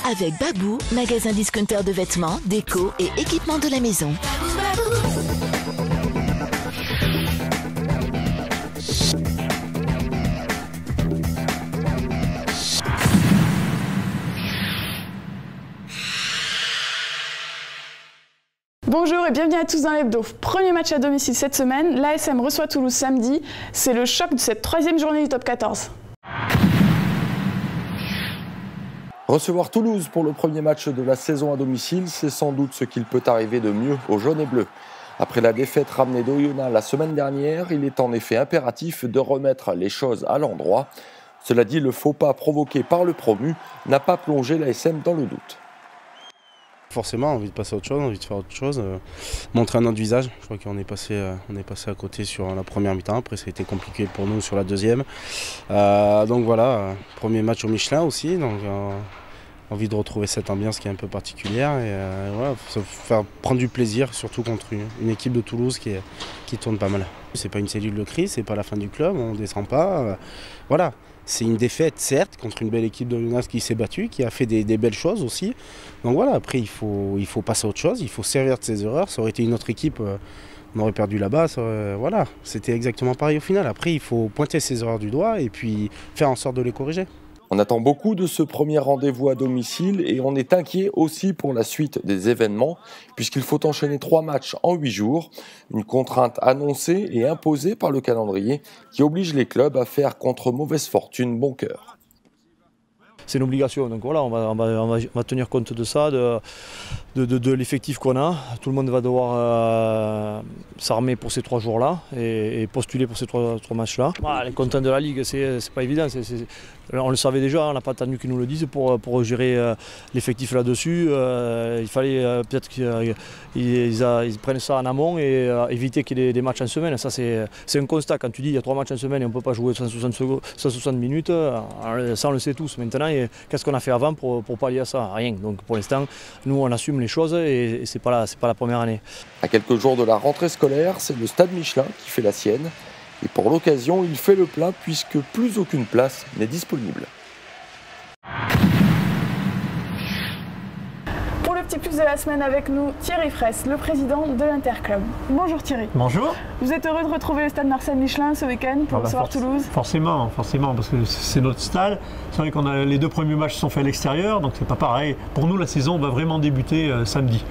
Avec Babou, magasin discounter de vêtements, déco et équipements de la maison. Bonjour et bienvenue à tous dans l'hebdo. Premier match à domicile cette semaine, l'ASM reçoit Toulouse samedi. C'est le choc de cette troisième journée du top 14. Recevoir Toulouse pour le premier match de la saison à domicile, c'est sans doute ce qu'il peut arriver de mieux aux jaunes et bleus. Après la défaite ramenée d'Oyonnax la semaine dernière, il est en effet impératif de remettre les choses à l'endroit. Cela dit, le faux pas provoqué par le promu n'a pas plongé l'ASM dans le doute. Forcément, envie de passer à autre chose, envie de faire autre chose, montrer un autre visage. Je crois qu'on est passé à côté sur la première mi-temps, après ça a été compliqué pour nous sur la deuxième. Donc voilà, premier match au Michelin aussi, donc envie de retrouver cette ambiance qui est un peu particulière et voilà, faire prendre du plaisir, surtout contre une équipe de Toulouse qui tourne pas mal. C'est pas une cellule de crise, c'est pas la fin du club, on ne descend pas. Voilà. C'est une défaite, certes, contre une belle équipe de l'UNAS qui s'est battue, qui a fait des belles choses aussi. Donc voilà, après, il faut passer à autre chose, il faut servir de ses erreurs. Ça aurait été une autre équipe, on aurait perdu là-bas. Voilà, c'était exactement pareil au final. Après, il faut pointer ses erreurs du doigt et puis faire en sorte de les corriger. On attend beaucoup de ce premier rendez-vous à domicile et on est inquiet aussi pour la suite des événements puisqu'il faut enchaîner 3 matchs en 8 jours. Une contrainte annoncée et imposée par le calendrier qui oblige les clubs à faire contre mauvaise fortune bon cœur. C'est une obligation, donc voilà, on va tenir compte de ça, de l'effectif qu'on a. Tout le monde va devoir s'armer pour ces 3 jours-là et postuler pour ces 3 matchs-là. Voilà, les contents de la Ligue, c'est pas évident. On le savait déjà, on n'a pas attendu qu'ils nous le disent pour gérer l'effectif là-dessus. Il fallait peut-être qu'ils prennent ça en amont et éviter qu'il y ait des matchs en semaine. Ça, c'est un constat. Quand tu dis qu'il y a 3 matchs en semaine et on ne peut pas jouer 160 minutes, ça on le sait tous. Maintenant, qu'est-ce qu'on a fait avant pour pallier à ça? Rien. Donc pour l'instant, nous on assume les choses et c'est pas la première année. À quelques jours de la rentrée scolaire, c'est le Stade Michelin qui fait la sienne. Et pour l'occasion, il fait le plein puisque plus aucune place n'est disponible. Pour le petit plus de la semaine avec nous, Thierry Fraisse, le président de l'Interclub. Bonjour Thierry. Bonjour. Vous êtes heureux de retrouver le stade Marcel Michelin ce week-end pour recevoir Toulouse? Forcément, parce que c'est notre stade. C'est vrai qu'on a les 2 premiers matchs sont faits à l'extérieur, donc c'est pas pareil. Pour nous, la saison va vraiment débuter samedi.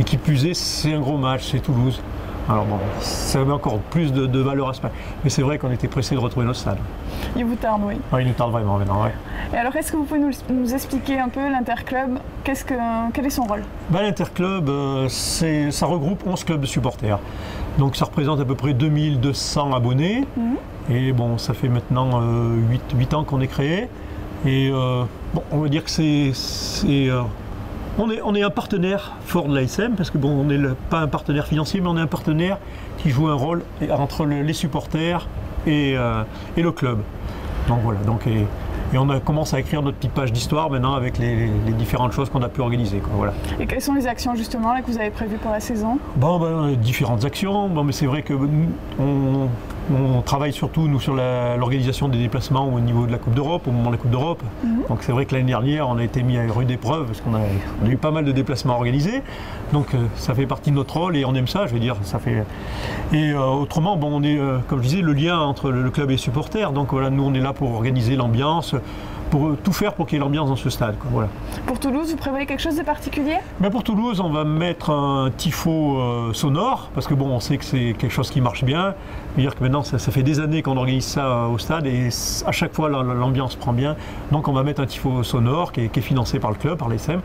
Et qui plus est, c'est un gros match, c'est Toulouse. Alors bon, ça met encore plus de valeur à ce match. Mais c'est vrai qu'on était pressé de retrouver notre stade. Il vous tarde, oui. Oui, il nous tarde vraiment maintenant, oui. Et alors, est-ce que vous pouvez nous expliquer un peu l'Interclub? Quel est son rôle? L'Interclub, ça regroupe 11 clubs de supporters. Donc ça représente à peu près 2200 abonnés. Et bon, ça fait maintenant 8 ans qu'on est créé. Et bon, on va dire que on est un partenaire fort de l'ASM parce que bon, on n'est pas un partenaire financier, mais on est un partenaire qui joue un rôle entre les supporters et le club. Donc voilà. Et on commence à écrire notre petite page d'histoire maintenant avec les différentes choses qu'on a pu organiser. Quoi, voilà. Et quelles sont les actions justement là, que vous avez prévues pour la saison? Différentes actions. Mais c'est vrai que on travaille surtout nous sur l'organisation des déplacements au niveau de la Coupe d'Europe, au moment de la Coupe d'Europe. Donc c'est vrai que l'année dernière, on a été mis à rude épreuve parce qu'on a eu pas mal de déplacements organisés. Donc ça fait partie de notre rôle et on aime ça, je veux dire. Et autrement, on est, comme je disais, le lien entre le club et les supporters. Donc voilà, nous on est là pour organiser l'ambiance, pour tout faire pour qu'il y ait l'ambiance dans ce stade. Quoi, voilà. Pour Toulouse, vous prévoyez quelque chose de particulier? Pour Toulouse, on va mettre un tifo sonore, parce que bon, on sait que c'est quelque chose qui marche bien. C'est-à-dire que maintenant, ça fait des années qu'on organise ça au stade et à chaque fois, l'ambiance prend bien. Donc on va mettre un tifo sonore qui est financé par le club, par l'ASM.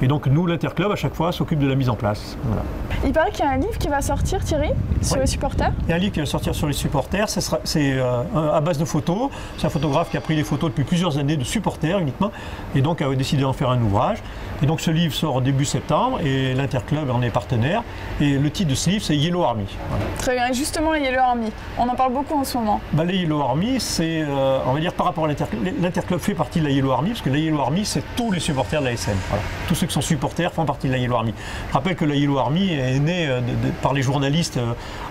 Et donc nous, l'Interclub, à chaque fois, s'occupe de la mise en place. Voilà. Il paraît qu'il y a un livre qui va sortir, Thierry, sur les supporters. Il y a un livre qui va sortir sur les supporters. C'est à base de photos. C'est un photographe qui a pris les photos depuis plusieurs années de supporters uniquement. Et donc a décidé d'en faire un ouvrage. Et donc ce livre sort début septembre et l'Interclub en est partenaire. Et le titre de ce livre, c'est Yellow Army. Voilà. Très bien. Et justement, les Yellow Army, on en parle beaucoup en ce moment. Les Yellow Army, c'est, on va dire par rapport à l'Interclub. L'Interclub fait partie de la Yellow Army, parce que la Yellow Army, c'est tous les supporters de la SM. Voilà. Tous ceux qui sont supporters font partie de la Yellow Army. Je rappelle que la Yellow Army est née par les journalistes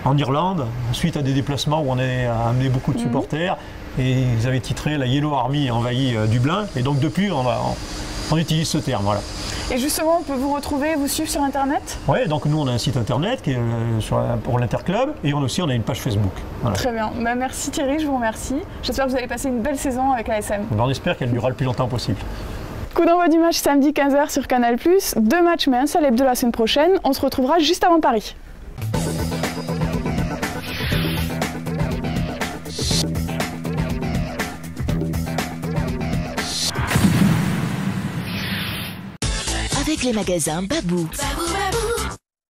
en Irlande, suite à des déplacements où on a amené beaucoup de supporters. Et ils avaient titré La Yellow Army envahit Dublin. Et donc depuis, On utilise ce terme, voilà. Et justement, on peut vous retrouver, vous suivre sur Internet? Oui, donc nous on a un site internet qui est pour l'Interclub et on a une page Facebook. Voilà. Très bien. Bah, merci Thierry, je vous remercie. J'espère que vous allez passer une belle saison avec l'ASM. On espère qu'elle durera le plus longtemps possible. Coup d'envoi du match samedi 15h sur Canal+. 2 matchs mais un seul hebdo la semaine prochaine. On se retrouvera juste avant Paris. Avec les magasins Babou.